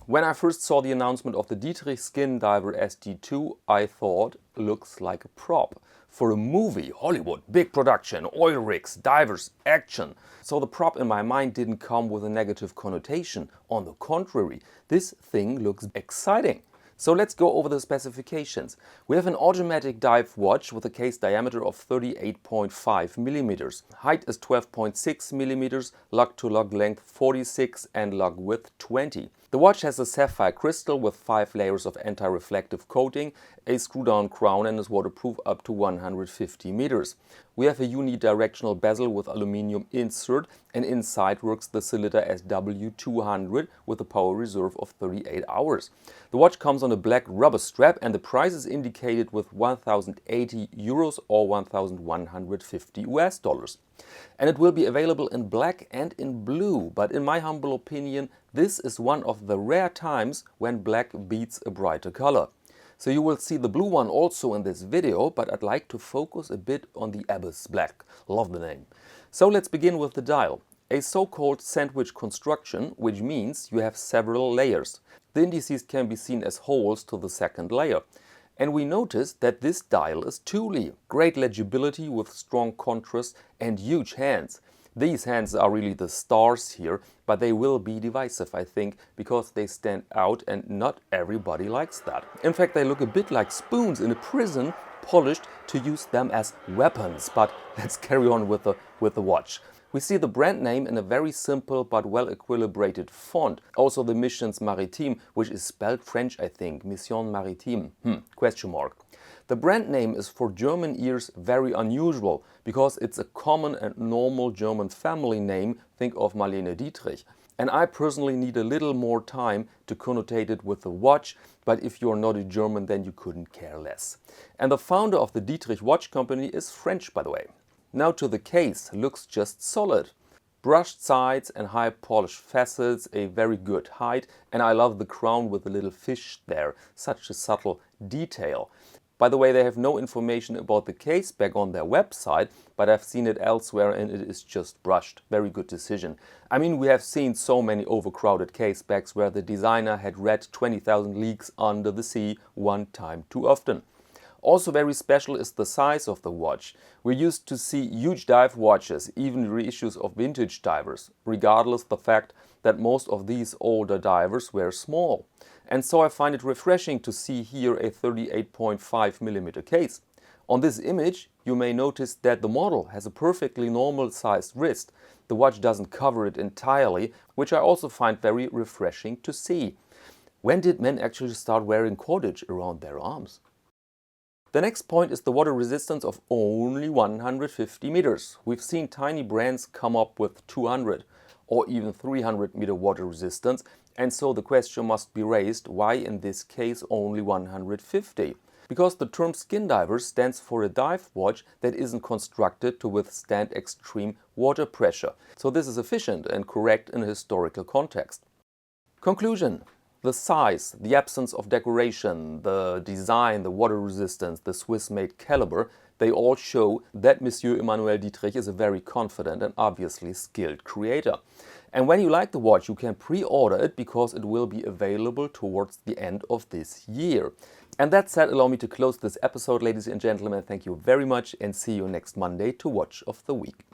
When I first saw the announcement of the Dietrich Skin Diver SD-2, I thought, looks like a prop. For a movie, Hollywood, big production, oil rigs, divers, action. So the prop in my mind didn't come with a negative connotation. On the contrary, this thing looks exciting. So let's go over the specifications. We have an automatic dive watch with a case diameter of 38.5 millimeters. Height is 12.6 millimeters, lug-to-lug length 46 and lug width 20. The watch has a sapphire crystal with 5 layers of anti-reflective coating, a screw-down crown and is waterproof up to 150 meters. We have a unidirectional bezel with aluminium insert, and inside works the cylinder SW200 with a power reserve of 38 hours. The watch comes on a black rubber strap and the price is indicated with 1,080 euros or 1,150 US dollars. And it will be available in black and in blue, but in my humble opinion, this is one of the rare times when black beats a brighter color. So you will see the blue one also in this video, but I'd like to focus a bit on the Abyss Black. Love the name. So let's begin with the dial. A so-called sandwich construction, which means you have several layers. The indices can be seen as holes to the second layer. And we notice that this dial is Thule. Great legibility with strong contrast and huge hands. These hands are really the stars here, but they will be divisive, I think, because they stand out and not everybody likes that. In fact, they look a bit like spoons in a prison, polished to use them as weapons. But let's carry on with the watch. We see the brand name in a very simple but well equilibrated font. Also the Missions Maritime, which is spelled French, I think. Mission Maritime, question mark. The brand name is for German ears very unusual, because it's a common and normal German family name. Think of Marlene Dietrich. And I personally need a little more time to connotate it with the watch, but if you're not a German, then you couldn't care less. And the founder of the Dietrich watch company is French, by the way. Now to the case, looks just solid. Brushed sides and high polished facets, a very good height, and I love the crown with the little fish there, such a subtle detail. By the way, they have no information about the Caseback on their website, but I've seen it elsewhere and it is just brushed. Very good decision. I mean, we have seen so many overcrowded Casebacks where the designer had read 20,000 leagues under the sea one time too often. Also very special is the size of the watch. We're used to see huge dive watches, even reissues of vintage divers, regardless the fact that most of these older divers were small. And so I find it refreshing to see here a 38.5 millimeter case. On this image you may notice that the model has a perfectly normal sized wrist. The watch doesn't cover it entirely, which I also find very refreshing to see. When did men actually start wearing cordage around their arms? The next point is the water resistance of only 150 meters. We've seen tiny brands come up with 200 or even 300 meter water resistance, and so the question must be raised, why in this case only 150? Because the term skin diver stands for a dive watch that isn't constructed to withstand extreme water pressure. So this is efficient and correct in a historical context. Conclusion. The size, the absence of decoration, the design, the water resistance, the Swiss-made caliber, they all show that Monsieur Emmanuel Dietrich is a very confident and obviously skilled creator. And when you like the watch, you can pre-order it because it will be available towards the end of this year. And that said, allow me to close this episode, ladies and gentlemen. Thank you very much and see you next Monday to Watch of the Week.